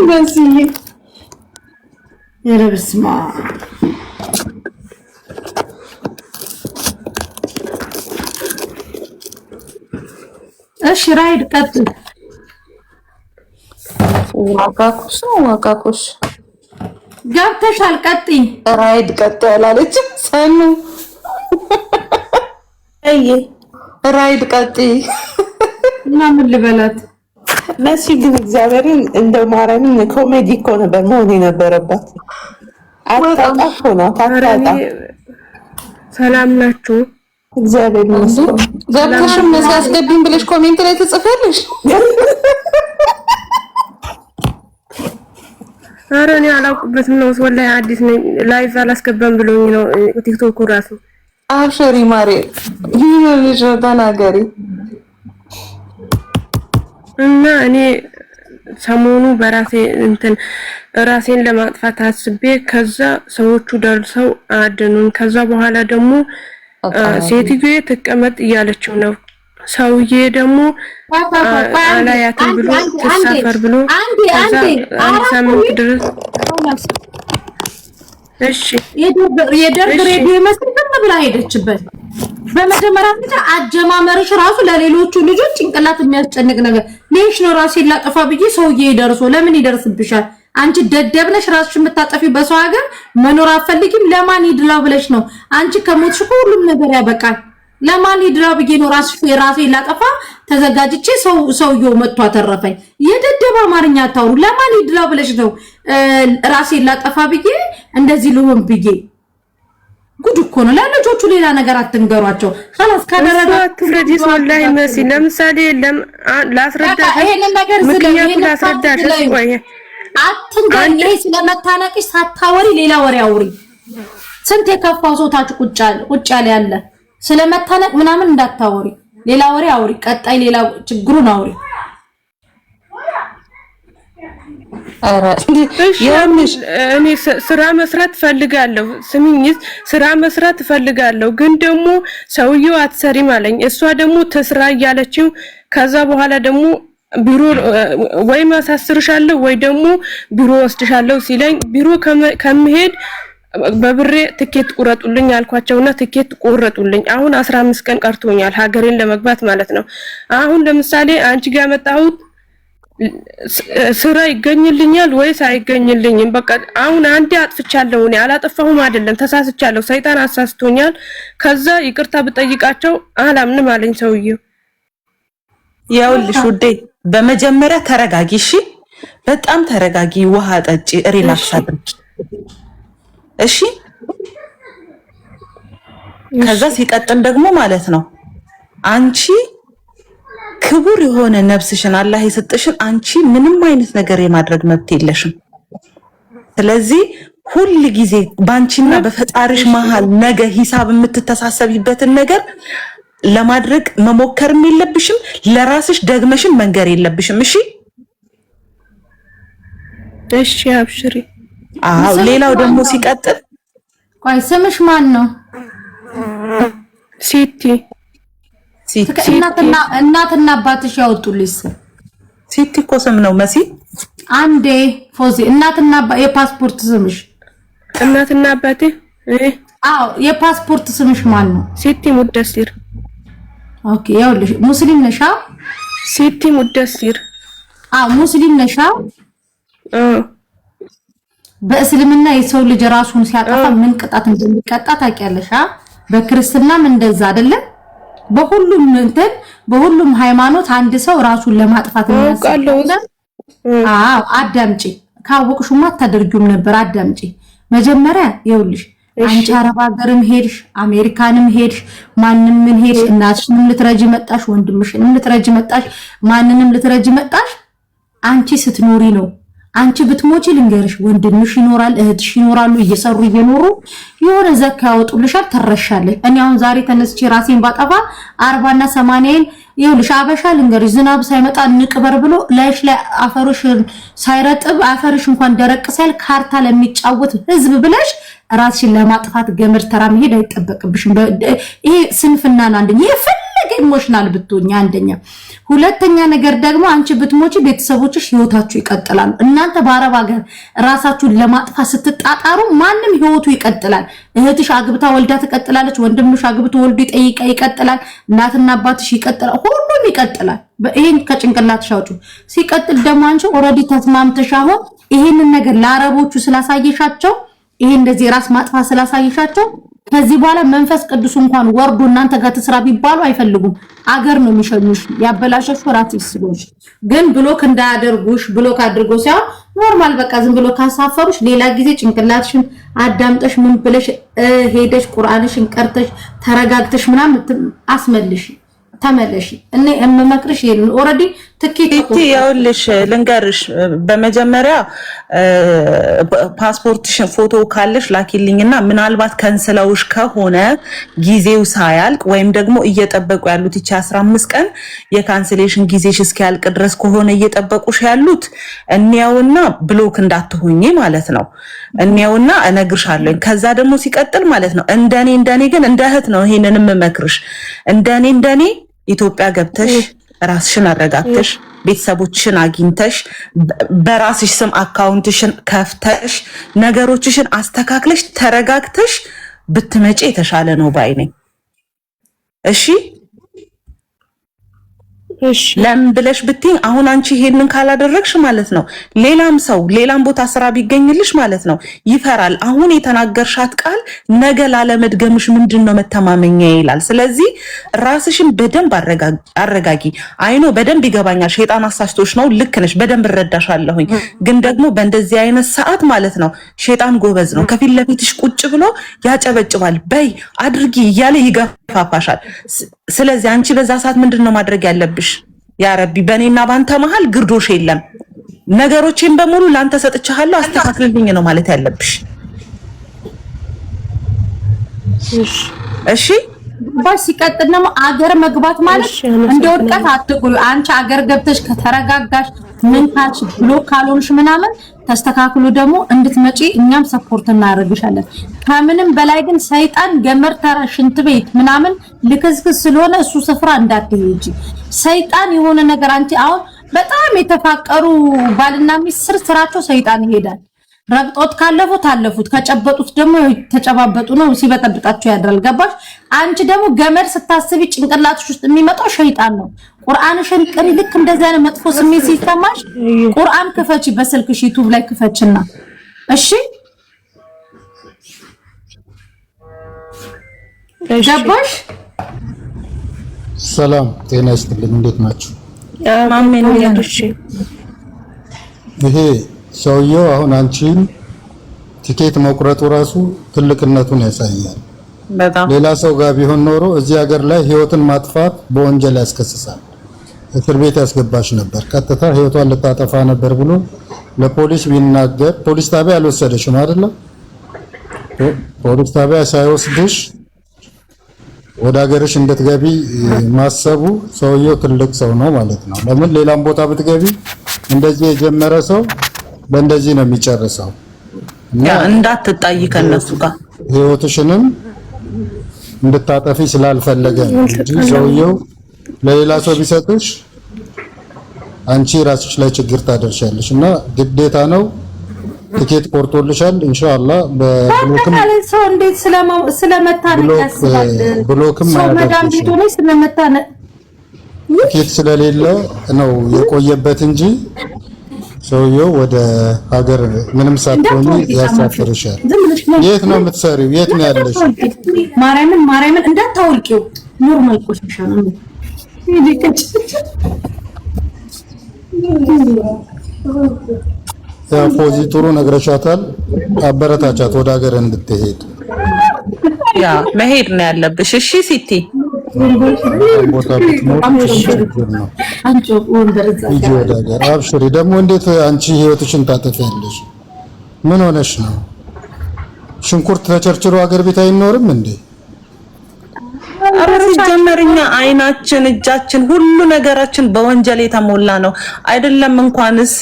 በዚህ የለብስማ እሺ ራይድ ቀጥል። ዋጋኩሽ ገብተሻል። ቀጥይ። ራይድ ቀጥ ያላለች ሰኑ ራይድ ቀጥይ እና ምን ልበላት መሲ ግን እግዚአብሔርን እንደ ማርያምን ኮሜዲ እኮ ነበር መሆን የነበረባት። አጣጣፍ ሆና ታጣጣ። ሰላም ናችሁ? እግዚአብሔር ይመስገን። ገብተሽም መሲ አስገቢኝ ብለሽ ኮሜንት ላይ ትጽፈልሽ። ኧረ እኔ አላውቅበትም ነው ወላሂ አዲስ ነኝ። ላይቭ አላስገባም ብሎኝ ነው ቲክቶክ ራሱ። አብሽሪ ማሬ ይሄ ተናገሪ። እና እኔ ሰሞኑ በራሴ ራሴን ለማጥፋት አስቤ ከዛ ሰዎቹ ደርሰው አደኑን። ከዛ በኋላ ደግሞ ሴትዬ ትቀመጥ እያለችው ነው። ሰውዬ ደግሞ አላያትም ብሎ ተሳፈር ብሎ ከዛ አንድ ሳምንት ድረስ እሺ የደርግ ሬዲዮ መስጠት ብላ ሄደችበት። በመጀመሪያ ብቻ አጀማመርሽ ራሱ ለሌሎቹ ልጆች ጭንቅላት የሚያስጨንቅ ነገር ለይሽ ነው። ራሴን ላጠፋ ብዬ ሰውዬ ይደርሶ ለምን ይደርስብሻል? አንቺ ደደብነሽ ራስሽ የምታጠፊ በሰው ሀገር መኖር አትፈልጊም። ለማን ይድላው ብለሽ ነው? አንቺ ከሞትሽ ሁሉም ነገር ያበቃል። ለማን ይድላው ብዬ ነው ራሴን ላጠፋ ተዘጋጅቼ ሰውየው መጥቶ አተረፈኝ። የደደብ አማርኛ አታውሩ። ለማን ይድላው ብለሽ ነው ራሴን ላጠፋ ብዬ እንደዚህ ልሆን ብዬ? ጉድ እኮ ነው። ለልጆቹ ሌላ ነገር አትንገሯቸው። خلاص ካደረጋችሁ ፍሬዲስ ወላሂ መሲ ለምሳሌ ላስረዳሽ ይሄንን ነገር ምክንያቱም ላስረዳሽ ወይ አትንገሪ። ይሄ ስለመታነቅሽ ሳታወሪ ሌላ ወሬ አውሪ። ስንት የከፋው ሰውታችሁ ቁጭ ያለ ስለመታነቅ ምናምን እንዳታወሪ፣ ሌላ ወሬ አውሪ። ቀጣይ ሌላ ችግሩን አውሪ። እኔ ስራ መስራት ፈልጋለሁ። ስሚኝስ ስራ መስራት ፈልጋለሁ፣ ግን ደግሞ ሰውየው አትሰሪም አለኝ። እሷ ደግሞ ተስራ እያለችው ከዛ በኋላ ደግሞ ቢሮ ወይ ማሳስርሻለሁ ወይ ደግሞ ቢሮ ወስድሻለሁ ሲለኝ ቢሮ ከመሄድ በብሬ ትኬት ቁረጡልኝ አልኳቸውና ትኬት ቆረጡልኝ። አሁን 15 ቀን ቀርቶኛል ሀገሬን ለመግባት ማለት ነው። አሁን ለምሳሌ አንቺ ጋር መጣሁት ስራ ይገኝልኛል ወይስ አይገኝልኝም? በቃ አሁን አንዴ አጥፍቻለሁ። እኔ አላጠፋሁም አይደለም ተሳስቻለሁ። ሰይጣን አሳስቶኛል። ከዛ ይቅርታ ብጠይቃቸው አላምንም አለኝ ሰውዬው። ያውልሽ ውዴ በመጀመሪያ ተረጋጊ እሺ፣ በጣም ተረጋጊ። ውሃ ጠጪ፣ ሪላክስ አድርጊ እሺ። ከዛ ሲቀጥል ደግሞ ማለት ነው አንቺ ክቡር የሆነ ነፍስሽን አላህ የሰጠሽን አንቺ ምንም አይነት ነገር የማድረግ መብት የለሽም። ስለዚህ ሁሉ ጊዜ ባንቺና በፈጣሪሽ መሃል ነገ ሂሳብ የምትተሳሰቢበትን ነገር ለማድረግ መሞከርም የለብሽም። ለራስሽ ደግመሽን መንገር የለብሽም። እሺ እሺ አብሽሪ። ሌላው ደግሞ ሲቀጥል ቆይ ስምሽ ማን ነው? ሲቲ እናትና አባትሽ ያወጡልሽ ስም ሲቲ እኮ ስም ነው መሲ። አንዴ ፎዚ እናትና የፓስፖርት ስምሽ እናትና አባቴ የፓስፖርት ስምሽ ማን ነው? ሲቲ ሙደሲር። ኦኬ ያውልሽ ሙስሊም ነሽ? ሲቲ ሙደሲር ሙስሊም ነሽ? በእስልምና የሰው ልጅ ራሱን ሲያጠፋ ምን ቅጣት እንደሚቀጣ ታውቂያለሽ? በክርስትናም እንደዛ አይደለ? በሁሉም ሃይማኖት አንድ ሰው ራሱን ለማጥፋት የሚያስፈልግ አዳምጪ። ካወቅሽማ አታደርጊውም ነበር። አዳምጪ መጀመሪያ ይኸውልሽ አንቺ አረብ ሀገርም ሄድሽ አሜሪካንም ሄድሽ ማንንም ምን ሄድሽ እናትሽንም ልትረጂ መጣሽ ወንድምሽንም ልትረጂ መጣሽ ማንንም ልትረጂ መጣሽ አንቺ ስትኖሪ ነው። አንቺ ብትሞቺ ልንገርሽ ወንድምሽ ይኖራል እህትሽ ይኖራሉ እየሰሩ እየኖሩ የሆነ ዘካ ያወጡልሻል ተረሻለሽ። እኔ አሁን ዛሬ ተነስቼ ራሴን ባጠፋ 40 እና 80 ይኸውልሽ አበሻ ልንገርሽ ዝናብ ሳይመጣ ንቅበር ብሎ ላይሽ ላይ አፈርሽን ሳይረጥብ አፈርሽ እንኳን ደረቅ ሳይል ካርታ ለሚጫወት ህዝብ ብለሽ ራስሽን ለማጥፋት ገመድ ተራ መሄድ አይጠበቅብሽም። ይሄ ስንፍና ነው። አንደኛ የፈለገ ኢሞሽናል ብትሆኝ አንደኛ። ሁለተኛ ነገር ደግሞ አንቺ ብትሞቺ ቤተሰቦችሽ ህይወታችሁ ይቀጥላሉ። እናንተ በአረብ ሀገር ራሳችሁን ለማጥፋት ስትጣጣሩ ማንም ህይወቱ ይቀጥላል። እህትሽ አግብታ ወልዳ ትቀጥላለች። ወንድምሽ አግብቶ ወልዶ ይቀጥላል። እናትና አባትሽ ይቀጥላል። ሁሉም ይቀጥላል። ይሄን ከጭንቅላትሽ አውጪ። ሲቀጥል ደግሞ አንቺ ኦልሬዲ ተስማምተሽ አሁን ይሄንን ነገር ለአረቦቹ ስላሳየሻቸው ይሄ እንደዚህ ራስ ማጥፋት ስላሳየሻቸው ከዚህ በኋላ መንፈስ ቅዱስ እንኳን ወርዶ እናንተ ጋር ተስራ ቢባሉ አይፈልጉም። አገር ነው የሚሸኙሽ። ያበላሸሽ ራስሽ ስለሆንሽ ግን ብሎክ እንዳያደርጉሽ ብሎክ አድርጎ ሳይሆን ኖርማል በቃ ዝም ብሎ ካሳፈሩሽ ሌላ ጊዜ ጭንቅላትሽን አዳምጠሽ ምን ብለሽ ሄደሽ ቁርአንሽን ቀርተሽ ተረጋግተሽ ምናምን አስመልሽ ተመለሽ። እኔ እመክርሽ ይሄን ኦሬዲ ትኬት ይኸውልሽ ልንገርሽ፣ በመጀመሪያ ፓስፖርትሽን ፎቶ ካለሽ ላኪልኝና ምናልባት ከንስለውሽ ከሆነ ጊዜው ሳያልቅ ወይም ደግሞ እየጠበቁ ያሉት እቺ 15 ቀን የካንስሌሽን ጊዜሽ እስኪያልቅ ድረስ ከሆነ እየጠበቁሽ ያሉት እንያውና ብሎክ እንዳትሆኚ ማለት ነው። እንያውና እነግርሻለሁ። ከዛ ደግሞ ሲቀጥል ማለት ነው እንደኔ ግን እንደ እህት ነው ይሄንንም መክርሽ። እንደኔ ኢትዮጵያ ገብተሽ ራስሽን አረጋግተሽ ቤተሰቦችሽን አግኝተሽ በራስሽ ስም አካውንትሽን ከፍተሽ ነገሮችሽን አስተካክለሽ ተረጋግተሽ ብትመጪ የተሻለ ነው ባይ ነኝ። እሺ ለምን ብለሽ ብትይ አሁን አንቺ ይሄንን ካላደረግሽ ማለት ነው ሌላም ቦታ ስራ ቢገኝልሽ ማለት ነው ይፈራል። አሁን የተናገርሻት ቃል ነገ ላለመድገምሽ ምንድነው መተማመኛ ይላል። ስለዚህ ራስሽን በደንብ አረጋጊ። አይኖ በደንብ ይገባኛል። ሸይጣን አሳስቶሽ ነው። ልክ ነሽ። በደንብ እረዳሻለሁኝ። ግን ደግሞ በእንደዚህ አይነት ሰዓት ማለት ነው ሸይጣን ጎበዝ ነው። ከፊት ለፊትሽ ቁጭ ብሎ ያጨበጭባል። በይ አድርጊ እያለ ይገፋፋሻል። ስለዚህ አንቺ በዛ ሰዓት ምንድነው ማድረግ ያለብሽ? ያ ረቢ በእኔና ባንተ መሃል ግርዶሽ የለም፣ ነገሮችን በሙሉ ላንተ ሰጥቻለሁ አስተካክልልኝ ነው ማለት ያለብሽ። እሺ ሲቀጥል ደግሞ አገር መግባት ማለት እንደ ወድቀት አትቁሪ። አንቺ አገር ገብተሽ ከተረጋጋሽ ምን ካልሽ ብሎክ ካልሆንሽ ምናምን ተስተካክሎ ደግሞ እንድትመጪ እኛም ሰፖርት እናደርግሻለን። ከምንም በላይ ግን ሰይጣን ገመር ተራ ሽንት ቤት ምናምን ልክስክስ ስለሆነ እሱ ስፍራ እንዳትሄጂ። ሰይጣን የሆነ ነገር አንቺ አሁን በጣም የተፋቀሩ ባልና ሚስት ስራቸው ሰይጣን ይሄዳል። ረግጦት ካለፉት ከጨበጡት ደግሞ ተጨባበጡ ነው ሲበጠብጣቸው ያድራል። ገባሽ? አንቺ ደግሞ ገመድ ስታስቢ ጭንቅላትሽ ውስጥ የሚመጣው ሸይጣን ነው። ቁርአንሽን ቅሪ። ልክ እንደዛ ነው መጥፎ ስሜት ሲሰማሽ ቁርአን ክፈቺ፣ በስልክሽ ዩቲዩብ ላይ ክፈችና እሺ። ገባሽ? ሰላም ጤና ይስጥልኝ። እንዴት ናችሁ? ማሜን ያዱሽ ይሄ ሰውየው አሁን አንቺን ቲኬት መቁረጡ ራሱ ትልቅነቱን ያሳያል። በጣም ሌላ ሰው ጋር ቢሆን ኖሮ እዚህ ሀገር ላይ ህይወትን ማጥፋት በወንጀል ያስከስሳል፣ እስር ቤት ያስገባሽ ነበር፣ ቀጥታ ህይወቷን ልታጠፋ ነበር ብሎ ለፖሊስ ቢናገር ፖሊስ ጣቢያ አልወሰደሽም አይደለ? ፖሊስ ጣቢያ ሳይወስድሽ ወደ ሀገርሽ እንድትገቢ ማሰቡ ሰውየው ትልቅ ሰው ነው ማለት ነው። ለምን ሌላም ቦታ ብትገቢ እንደዚህ የጀመረ ሰው በእንደዚህ ነው የሚጨርሰው። እና እንዳትጣይ ከነሱ ጋር ህይወትሽንም እንድታጠፊ ስላልፈለገ እንጂ ሰውየው ለሌላ ሰው ቢሰጥሽ አንቺ ራስሽ ላይ ችግር ታደርሻለሽ። እና ግዴታ ነው ቲኬት ቆርጦልሻል። ኢንሻአላህ በብሎክም ሰው እንዴት ስለመታነቅ ያስባል። ብሎክም መዳም ቤቱ ላይ ስለመታነቅ ቲኬት ስለሌለ ነው የቆየበት እንጂ ሰውየው ወደ ሀገር ምንም ሳትሆኚ ያሳፍርሻል። የት ነው የምትሰሪው? የት ነው ያለሽ? ማርያምን እንዳታወልቂው ኖርማል ቆሻሻ ነው። ያው ፖዚ ጥሩ ነግረሻታል። አበረታቻት ወደ ሀገር እንድትሄድ። ያ መሄድ ነው ያለብሽ። እሺ ሲቲ ቦታ አብሽሪ። ደግሞ እንዴት አንቺ ህይወትሽን ታጠፊያለሽ? ምን ሆነሽ ነው? ሽንኩርት ተቸርችሮ ሀገር ቤት አይኖርም እንዴ? ሲጀመርኛ አይናችን እጃችን ሁሉ ነገራችን በወንጀል የተሞላ ነው አይደለም እንኳንስ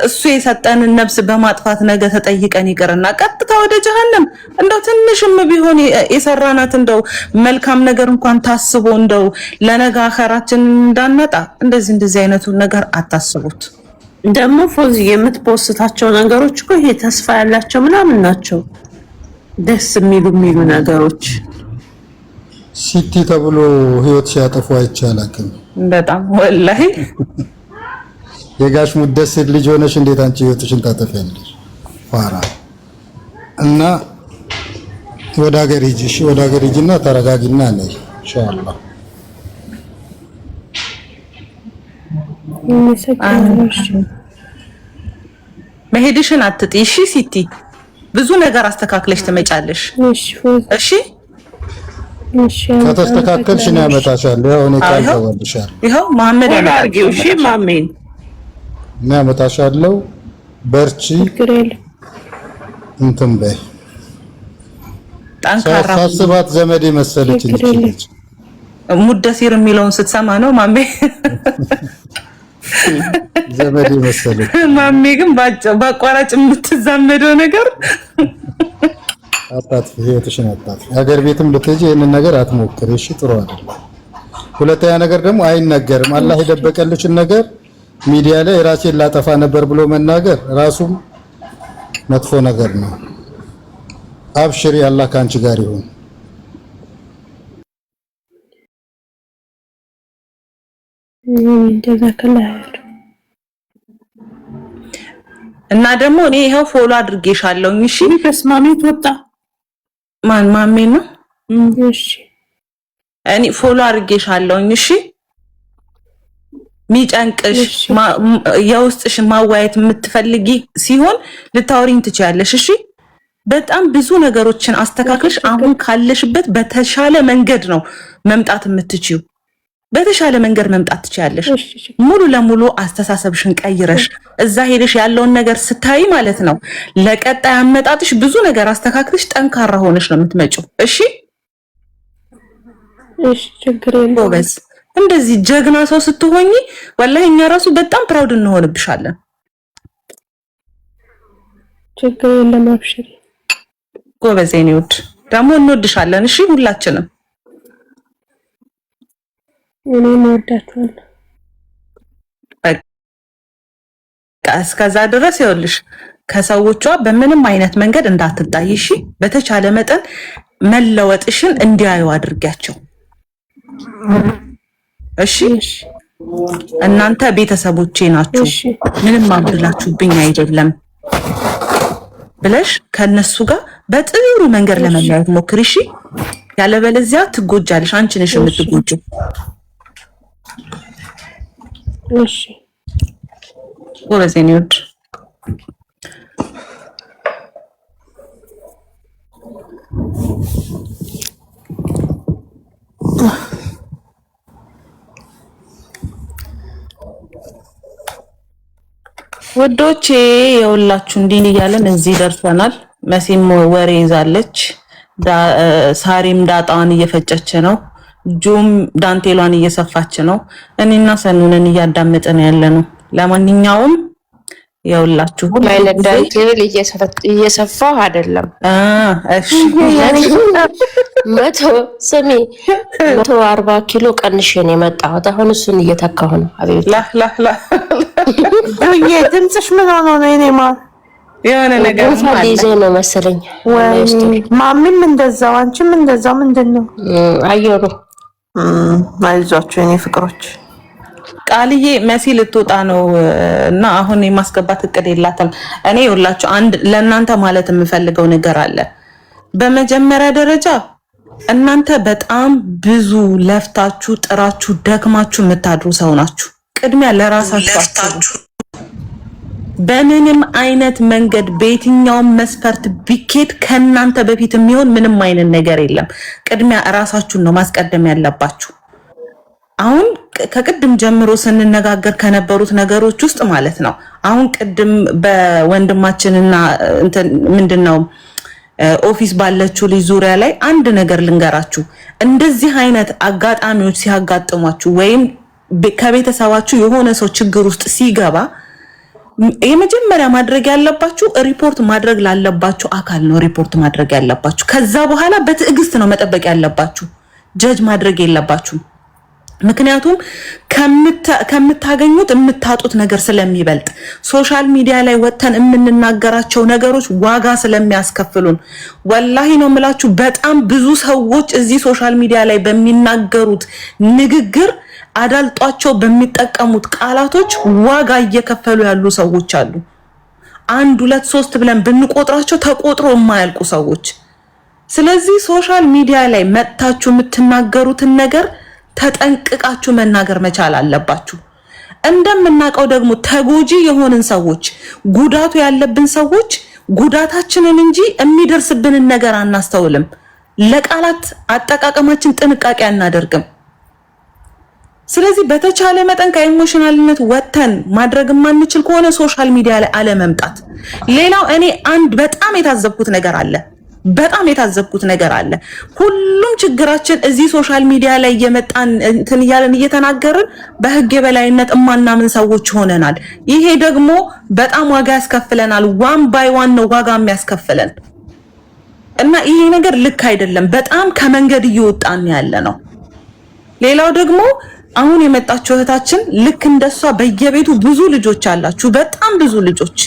እሱ የሰጠንን ነፍስ በማጥፋት ነገ ተጠይቀን ይቀርና ቀጥታ ወደ ጀሃነም እንደው ትንሽም ቢሆን የሰራናት እንደው መልካም ነገር እንኳን ታስቦ እንደው ለነገ አኸራችን እንዳንመጣ እንደዚህ አይነቱ ነገር አታስቡት ደግሞ ፎዚ የምትፖስታቸው ነገሮች እኮ ይሄ ተስፋ ያላቸው ምናምን ናቸው ደስ የሚሉ ነገሮች ሲቲ ተብሎ ህይወት ሲያጠፉ አይቻላክም በጣም ወላሂ የጋሽ ሙደስር ልጅ ሆነሽ እንዴት አንቺ ህይወትሽን ታጠፊያለሽ ፋራ እና ወደ ሀገር ሂጂና ተረጋጊና ነይ ኢንሻአላህ መሄድሽን አትጥይ እሺ ሲቲ ብዙ ነገር አስተካክለሽ ትመጫለሽ እሺ ከተስተካከልሽ ነው ያመጣሻለሁ ያው እኔ ቃል ተወልሻለሁ ይሄው መሐመድ ያርጊው እሺ ማሜን እና ያመጣሻለሁ በርቺ እንትን በይ ጠንካራ ሳስባት ዘመዴ መሰለች ልጅ ሙደሲር የሚለውን ስትሰማ ነው ማሜ ዘመዴ መሰለች ማሜ ግን ባቋራጭ የምትዛመደው ነገር አጣጥ ህይወትሽን አጣጥ ሀገር ቤትም ልትሄጂ ይሄንን ነገር አትሞክሪ እሺ ጥሩ አይደለም ሁለተኛ ነገር ደግሞ አይነገርም አላህ የደበቀልሽን ነገር ሚዲያ ላይ ራሴን ላጠፋ ነበር ብሎ መናገር ራሱም መጥፎ ነገር ነው አብሽሪ አላህ ካንቺ ጋር ይሁን እና ደግሞ እኔ ይሄው ፎሎ አድርጌሻለሁ እሺ ተስማሚት ወጣ ማሜ ነው እሺ እኔ ፎሎ አድርጌሻለሁ እሺ ሚጨንቅሽ የውስጥሽን ማዋየት የምትፈልጊ ሲሆን ልታወሪኝ ትችያለሽ እሺ በጣም ብዙ ነገሮችን አስተካክለሽ አሁን ካለሽበት በተሻለ መንገድ ነው መምጣት የምትችይው በተሻለ መንገድ መምጣት ትችያለሽ ሙሉ ለሙሉ አስተሳሰብሽን ቀይረሽ እዛ ሄደሽ ያለውን ነገር ስታይ ማለት ነው ለቀጣይ አመጣጥሽ ብዙ ነገር አስተካክለሽ ጠንካራ ሆነሽ ነው የምትመጪው እሺ ችግር የለውም በስ እንደዚህ ጀግና ሰው ስትሆኚ ወላሂ እኛ ራሱ በጣም ፕራውድ እንሆንብሻለን ችግር የለም አብሽሪ ጎበዝ የኔ ውድ ደግሞ እንወድሻለን እሺ ሁላችንም እኔም እወዳችኋለሁ እስከዛ ድረስ ይኸውልሽ ከሰዎቿ በምንም አይነት መንገድ እንዳትጣይ እሺ በተቻለ መጠን መለወጥሽን እንዲያዩ አድርጊያቸው እሺ እናንተ ቤተሰቦቼ ናችሁ ምንም አብላችሁብኝ አይደለም ብለሽ ከነሱ ጋር በጥሩ መንገድ ለመለያየት ሞክሪ እሺ ያለበለዚያ ትጎጃለሽ አንቺ ነሽ የምትጎጂው እሺ ወለዘኔ ወድ ወዶቼ የውላችሁ እንዲህ እያለን እዚህ ደርሰናል መሲም ወሬ ይዛለች ሳሪም ዳጣዋን እየፈጨች ነው ጁም ዳንቴሏን እየሰፋች ነው እኔና ሰኑንን እያዳመጥን ያለ ነው ለማንኛውም የውላችሁ ማለት ዳንቴል እየሰፋ አይደለም እሺ 140 ኪሎ ቀንሼ ነው የመጣሁት አሁን እሱን እየተካሁ ነው አቤት ላ ድምፅሽ ምን ሆኖ ነው እኔማ የሆነ ነገር ፈልይዘ ነው መሰለኝ ወይ ማሚም እንደዛው አንቺም እንደዛው ምንድነው አየሩ አይዟችሁ የኔ ፍቅሮች ቃልዬ መሲ ልትወጣ ነው እና አሁን የማስገባት እቅድ የላትም እኔ ይኸውላችሁ አንድ ለእናንተ ማለት የምፈልገው ነገር አለ በመጀመሪያ ደረጃ እናንተ በጣም ብዙ ለፍታችሁ ጥራችሁ ደክማችሁ የምታድሩ ሰው ናችሁ ቅድሚያ ለራሳችሁ አስቡ በምንም አይነት መንገድ በየትኛውም መስፈርት ቢኬድ ከናንተ በፊት የሚሆን ምንም አይነት ነገር የለም ቅድሚያ ራሳችሁን ነው ማስቀደም ያለባችሁ አሁን ከቅድም ጀምሮ ስንነጋገር ከነበሩት ነገሮች ውስጥ ማለት ነው አሁን ቅድም በወንድማችንና ምንድነው ኦፊስ ባለችው ልጅ ዙሪያ ላይ አንድ ነገር ልንገራችሁ። እንደዚህ አይነት አጋጣሚዎች ሲያጋጥሟችሁ ወይም ከቤተሰባችሁ የሆነ ሰው ችግር ውስጥ ሲገባ የመጀመሪያ ማድረግ ያለባችሁ ሪፖርት ማድረግ ላለባችሁ አካል ነው ሪፖርት ማድረግ ያለባችሁ። ከዛ በኋላ በትዕግስት ነው መጠበቅ ያለባችሁ። ጀጅ ማድረግ የለባችሁ። ምክንያቱም ከምታገኙት የምታጡት ነገር ስለሚበልጥ ሶሻል ሚዲያ ላይ ወጥተን የምንናገራቸው ነገሮች ዋጋ ስለሚያስከፍሉን ወላሂ ነው የምላችሁ። በጣም ብዙ ሰዎች እዚህ ሶሻል ሚዲያ ላይ በሚናገሩት ንግግር አዳልጧቸው በሚጠቀሙት ቃላቶች ዋጋ እየከፈሉ ያሉ ሰዎች አሉ። 1 2 3 ብለን ብንቆጥራቸው ተቆጥሮ የማያልቁ ሰዎች። ስለዚህ ሶሻል ሚዲያ ላይ መጥታችሁ የምትናገሩትን ነገር ተጠንቅቃችሁ መናገር መቻል አለባችሁ። እንደምናውቀው ደግሞ ተጎጂ የሆንን ሰዎች ጉዳቱ ያለብን ሰዎች ጉዳታችንን እንጂ የሚደርስብንን ነገር አናስተውልም። ለቃላት አጠቃቀማችን ጥንቃቄ አናደርግም። ስለዚህ በተቻለ መጠን ከኢሞሽናልነት ወጥተን ማድረግ የማንችል ከሆነ ሶሻል ሚዲያ ላይ አለመምጣት። ሌላው እኔ አንድ በጣም የታዘብኩት ነገር አለ። ሁሉም ችግራችን እዚህ ሶሻል ሚዲያ ላይ እየመጣን እንትን እያለን እየተናገርን በህግ የበላይነት እማናምን ሰዎች ሆነናል። ይሄ ደግሞ በጣም ዋጋ ያስከፍለናል። ዋን ባይ ዋን ነው ዋጋ የሚያስከፍለን እና ይሄ ነገር ልክ አይደለም። በጣም ከመንገድ እየወጣን ያለ ነው። ሌላው ደግሞ አሁን የመጣችው እህታችን ልክ እንደሷ በየቤቱ ብዙ ልጆች አላችሁ፣ በጣም ብዙ ልጆች።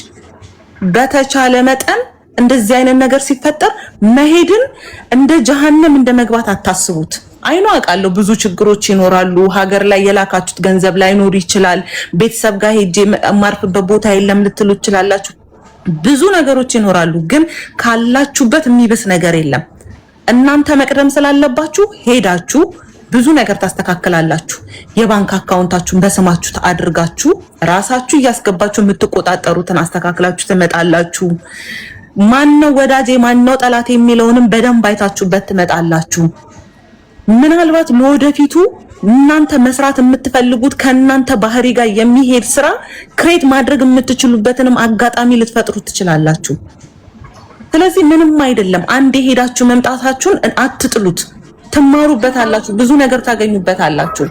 በተቻለ መጠን እንደዚህ አይነት ነገር ሲፈጠር መሄድን እንደ ጀሃነም እንደ መግባት አታስቡት። አይኑ አውቃለሁ ብዙ ችግሮች ይኖራሉ። ሀገር ላይ የላካችሁት ገንዘብ ላይኖር ይችላል። ቤተሰብ ጋር ሄጄ ማርፍበት ቦታ የለም ልትሉ ትችላላችሁ። ብዙ ነገሮች ይኖራሉ። ግን ካላችሁበት የሚብስ ነገር የለም። እናንተ መቅደም ስላለባችሁ ሄዳችሁ ብዙ ነገር ታስተካክላላችሁ። የባንክ አካውንታችሁን በስማችሁ አድርጋችሁ ራሳችሁ እያስገባችሁ የምትቆጣጠሩትን አስተካክላችሁ ትመጣላችሁ። ማነው ወዳጄ ማነው ጠላት የሚለውንም በደንብ አይታችሁበት ትመጣላችሁ። ምናልባት ለወደፊቱ እናንተ መስራት የምትፈልጉት ከእናንተ ባህሪ ጋር የሚሄድ ስራ ክሬት ማድረግ የምትችሉበትንም አጋጣሚ ልትፈጥሩ ትችላላችሁ። ስለዚህ ምንም አይደለም። አንዴ ሄዳችሁ መምጣታችሁን አትጥሉት። ትማሩበታላችሁ፣ ብዙ ነገር ታገኙበታላችሁ።